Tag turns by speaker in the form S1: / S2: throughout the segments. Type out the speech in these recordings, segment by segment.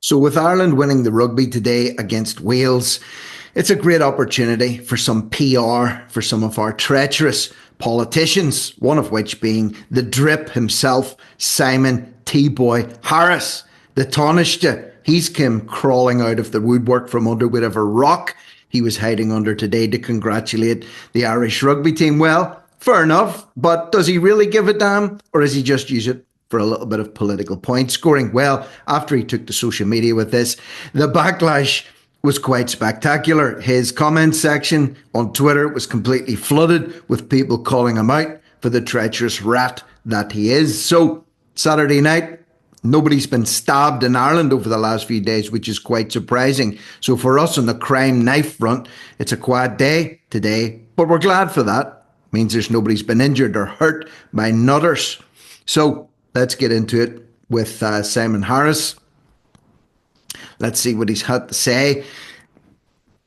S1: So, with Ireland winning the rugby today against Wales, it's a great opportunity for some PR for some of our treacherous politicians, one of which being the drip himself, Simon T-Boy Harris, the Taoiseach. He's come crawling out of the woodwork from under whatever rock he was hiding under today to congratulate the Irish rugby team. Well, fair enough, but does he really give a damn, or does he just use it for a little bit of political point scoring? Well, after he took to social media with this, the backlash was quite spectacular. His comment section on Twitter was completely flooded with people calling him out for the treacherous rat that he is. So, Saturday night, nobody's been stabbed in Ireland over the last few days, which is quite surprising. So for us on the crime knife front, it's a quiet day today, but we're glad for that. It means there's nobody's been injured or hurt by nutters. So let's get into it with Simon Harris. Let's see what he's had to say.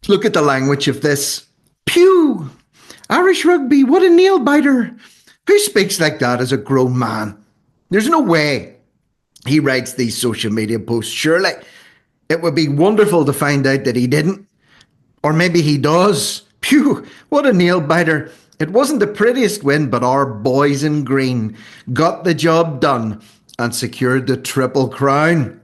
S1: Look at the language of this. Pew! Irish rugby, what a nail biter. Who speaks like that as a grown man? There's no way he writes these social media posts. Surely it would be wonderful to find out that he didn't. Or maybe he does. Phew, what a nail biter. It wasn't the prettiest win, but our boys in green got the job done and secured the Triple Crown.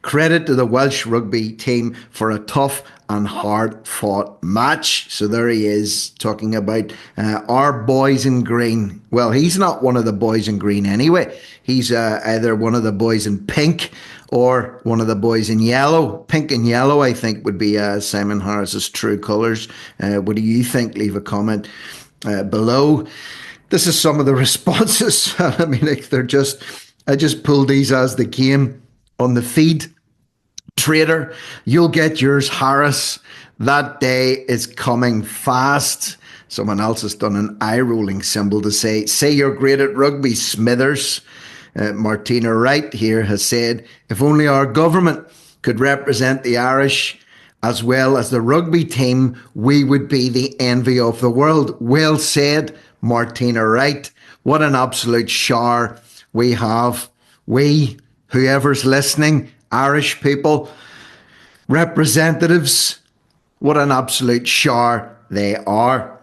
S1: Credit to the Welsh rugby team for a tough and hard-fought match. So there he is, talking about our boys in green. Well, he's not one of the boys in green anyway. He's either one of the boys in pink or one of the boys in yellow. Pink and yellow, I think, would be Simon Harris's true colours. What do you think? Leave a comment below. This is some of the responses. I mean, like, I just pulled these as they came on the feed. Traitor, you'll get yours, Harris. That day is coming fast. Someone else has done an eye-rolling symbol to say you're great at rugby, Smithers. Martina Wright here has said, if only our government could represent the Irish as well as the rugby team, we would be the envy of the world. Well said, Martina Wright. What an absolute shower we have. We, whoever's listening, Irish people, representatives, what an absolute shower they are.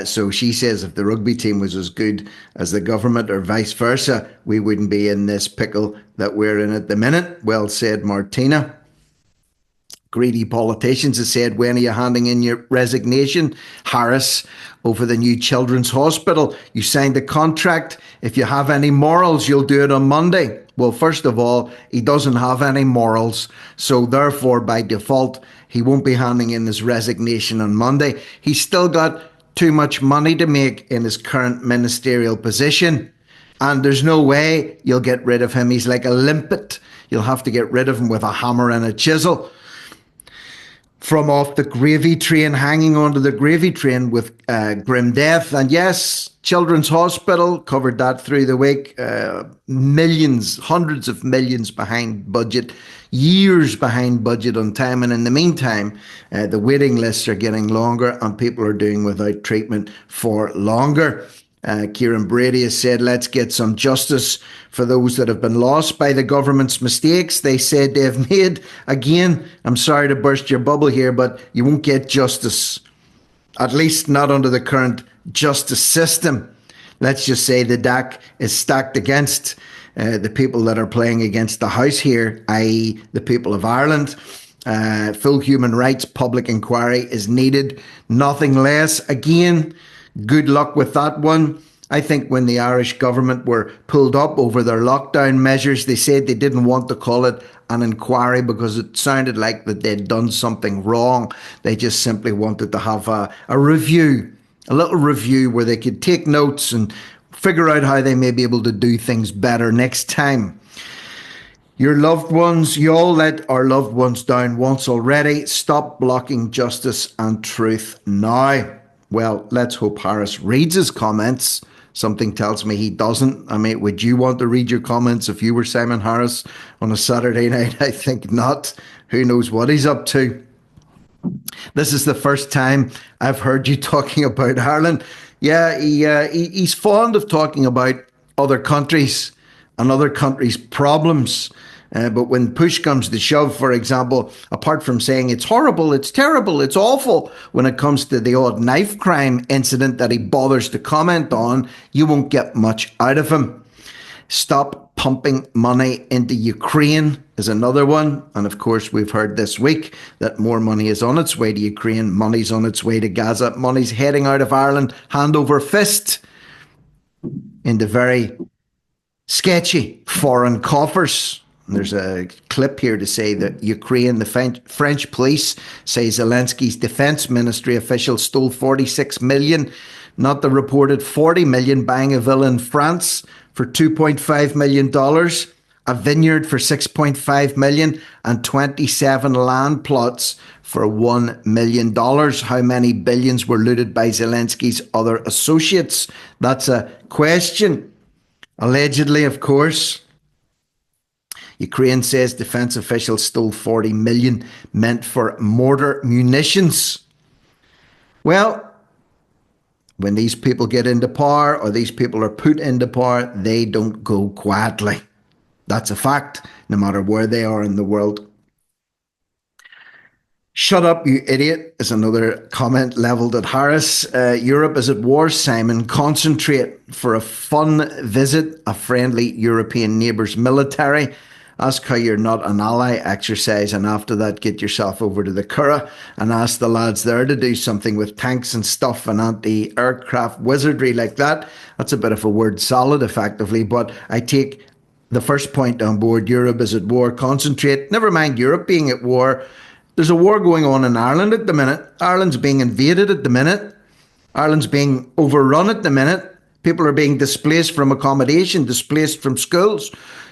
S1: So she says if the rugby team was as good as the government or vice versa, we wouldn't be in this pickle that we're in at the minute. Well said, Martina. Greedy politicians have said, when are you handing in your resignation, Harris, over the new children's hospital? You signed a contract. If you have any morals, you'll do it on Monday. Well, first of all, he doesn't have any morals. So therefore, by default, he won't be handing in his resignation on Monday. He's still got too much money to make in his current ministerial position. And there's no way you'll get rid of him. He's like a limpet. You'll have to get rid of him with a hammer and a chisel. From off the gravy train, hanging onto the gravy train with grim death. And yes, Children's Hospital, covered that through the week. Millions, hundreds of millions behind budget, years behind budget on time. And in the meantime, the waiting lists are getting longer and people are doing without treatment for longer. Kieran Brady has said, let's get some justice for those that have been lost by the government's mistakes. They said they've made. Again, I'm sorry to burst your bubble here, but you won't get justice, at least not under the current justice system. Let's just say the deck is stacked against the people that are playing against the house here, i.e. the people of Ireland. Full human rights public inquiry is needed, nothing less. Again, good luck with that one. I think when the Irish government were pulled up over their lockdown measures, they said they didn't want to call it an inquiry because it sounded like that they'd done something wrong. They just simply wanted to have a review, a little review where they could take notes and figure out how they may be able to do things better next time. Your loved ones, you all let our loved ones down once already. Stop blocking justice and truth now. Well, let's hope Harris reads his comments. Something tells me he doesn't. I mean, would you want to read your comments if you were Simon Harris on a Saturday night? I think not. Who knows what he's up to? This is the first time I've heard you talking about Ireland. Yeah, he's fond of talking about other countries and other countries' problems. But when push comes to shove, for example, apart from saying it's horrible, it's terrible, it's awful, when it comes to the odd knife crime incident that he bothers to comment on, you won't get much out of him. Stop pumping money into Ukraine is another one. And of course, we've heard this week that more money is on its way to Ukraine, money's on its way to Gaza, money's heading out of Ireland hand over fist into very sketchy foreign coffers. There's a clip here to say that Ukraine, the French police say Zelensky's defense ministry officials stole 46 million, not the reported 40 million, buying a villa in France for $2.5 million, a vineyard for 6.5 million, and 27 land plots for $1 million. How many billions were looted by Zelensky's other associates? That's a question. Allegedly, of course. Ukraine says defense officials stole 40 million meant for mortar munitions. Well, when these people get into power, or these people are put into power, they don't go quietly. That's a fact, no matter where they are in the world. Shut up, you idiot, is another comment levelled at Harris. Europe is at war, Simon. Concentrate. For a fun visit, a friendly European neighbour's military. Ask how you're not an ally, exercise, and after that get yourself over to the Curragh and ask the lads there to do something with tanks and stuff and anti-aircraft wizardry like that. That's a bit of a word salad, effectively, but I take the first point on board. Europe is at war. Concentrate. Never mind Europe being at war. There's a war going on in Ireland at the minute. Ireland's being invaded at the minute. Ireland's being overrun at the minute. People are being displaced from accommodation, displaced from schools,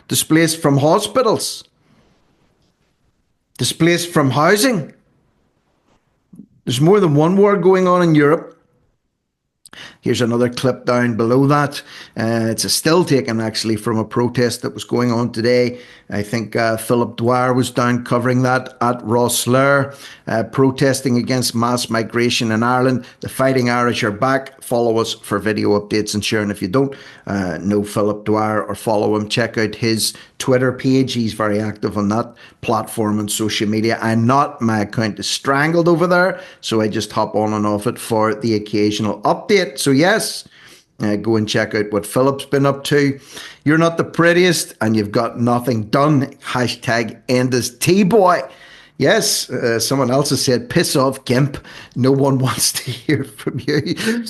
S1: displaced from hospitals, displaced from housing. There's more than one war going on in Europe. Here's another clip down below that. It's a still taken, actually, from a protest that was going on today. I think Philip Dwyer was down covering that at Rosslare, protesting against mass migration in Ireland. The Fighting Irish are back. Follow us for video updates and sharing. If you don't know Philip Dwyer or follow him, check out his Twitter page. He's very active on that platform and social media. My account is strangled over there, so I just hop on and off it for the occasional update. So yes, go and check out what Philip's been up to. You're not the prettiest and you've got nothing done. Hashtag end as T-boy. Yes, someone else has said, piss off, Gimp. No one wants to hear from you.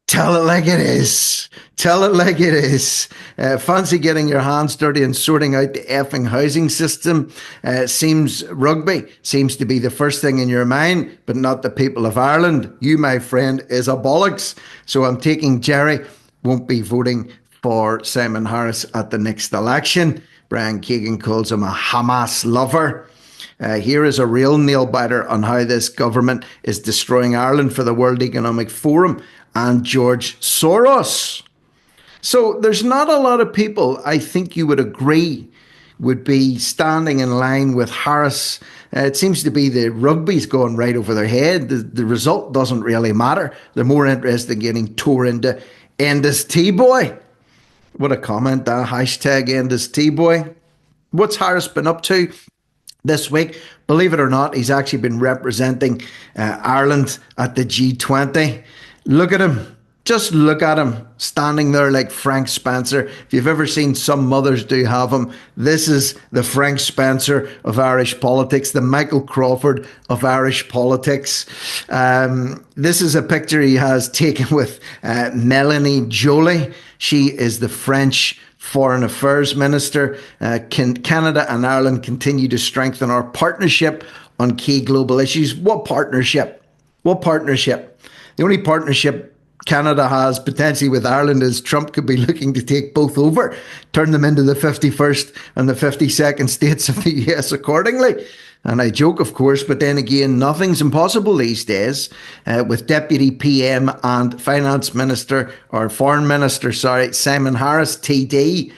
S1: Tell it like it is. Tell it like it is. Fancy getting your hands dirty and sorting out the effing housing system. Rugby seems to be the first thing in your mind, but not the people of Ireland. You, my friend, is a bollocks. So I'm taking Jerry won't be voting for Simon Harris at the next election. Brian Keegan calls him a Hamas lover. Here is a real nail biter on how this government is destroying Ireland for the World Economic Forum and George Soros. So there's not a lot of people, I think you would agree, would be standing in line with Harris. It seems to be the rugby's going right over their head. The result doesn't really matter. They're more interested in getting tore into end as T-boy. What a comment, hashtag end as T-boy. What's Harris been up to this week? Believe it or not, he's actually been representing Ireland at the G20. Look at him. Just look at him standing there like Frank Spencer. If you've ever seen, some mothers do have him. This is the Frank Spencer of Irish politics, the Michael Crawford of Irish politics. This is a picture he has taken with Melanie Joly. She is the French Foreign Affairs Minister. Canada and Ireland continue to strengthen our partnership on key global issues. What partnership? What partnership? The only partnership Canada has potentially with Ireland is Trump could be looking to take both over, turn them into the 51st and the 52nd states of the US accordingly. And I joke, of course, but then again, nothing's impossible these days. With Deputy PM and Finance Minister, or Foreign Minister, Simon Harris, TD,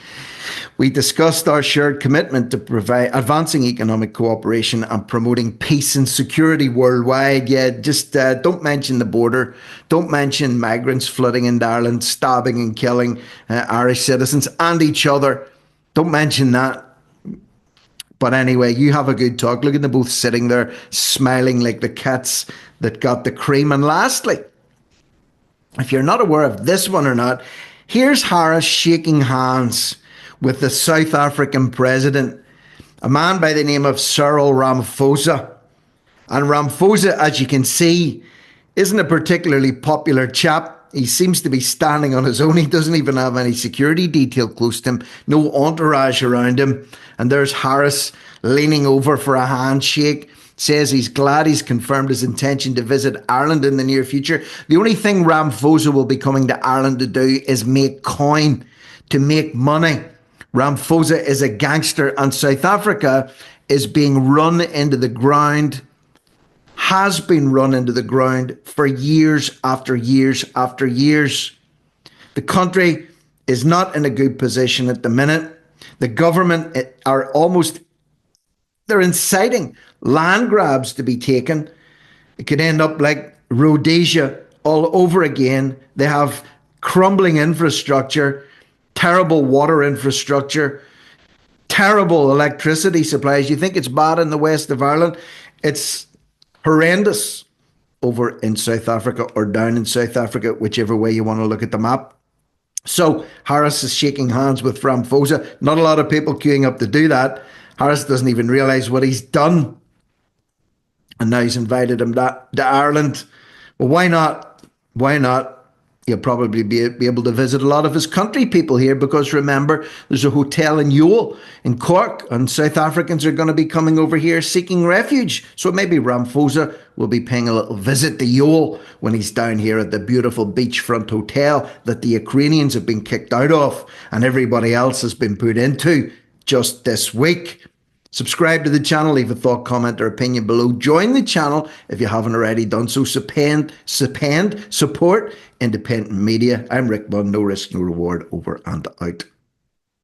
S1: we discussed our shared commitment to provide advancing economic cooperation and promoting peace and security worldwide. Yeah, just don't mention the border. Don't mention migrants flooding into Ireland, stabbing and killing Irish citizens and each other. Don't mention that. But anyway, you have a good talk. Look at them both sitting there smiling like the cats that got the cream. And lastly, if you're not aware of this one or not, here's Harris shaking hands with the South African president, a man by the name of Cyril Ramaphosa. And Ramaphosa, as you can see, isn't a particularly popular chap. He seems to be standing on his own. He doesn't even have any security detail close to him, no entourage around him. And there's Harris leaning over for a handshake. Says he's glad he's confirmed his intention to visit Ireland in the near future. The only thing Ramaphosa will be coming to Ireland to do is make coin, to make money. Ramaphosa is a gangster, and South Africa is being run into the ground, has been run into the ground for years after years after years. The country is not in a good position at the minute. The government are almost, they're inciting land grabs to be taken. It could end up like Rhodesia all over again. They have crumbling infrastructure, terrible water infrastructure, terrible electricity supplies. You think it's bad in the west of Ireland? It's horrendous over in South Africa or down in South Africa, whichever way you want to look at the map. So Harris is shaking hands with Ramaphosa. Not a lot of people queuing up to do that. Harris doesn't even realise what he's done. And now he's invited him to Ireland. Well, why not? Why not? He'll probably be able to visit a lot of his country people here, because remember, there's a hotel in Youghal in Cork, and South Africans are going to be coming over here seeking refuge. So maybe Ramaphosa will be paying a little visit to Youghal when he's down here at the beautiful beachfront hotel that the Ukrainians have been kicked out of and everybody else has been put into just this week. Subscribe to the channel, leave a thought, comment, or opinion below. Join the channel if you haven't already done so. Support independent media. I'm Rick Bunn, no risk, no reward, over and out.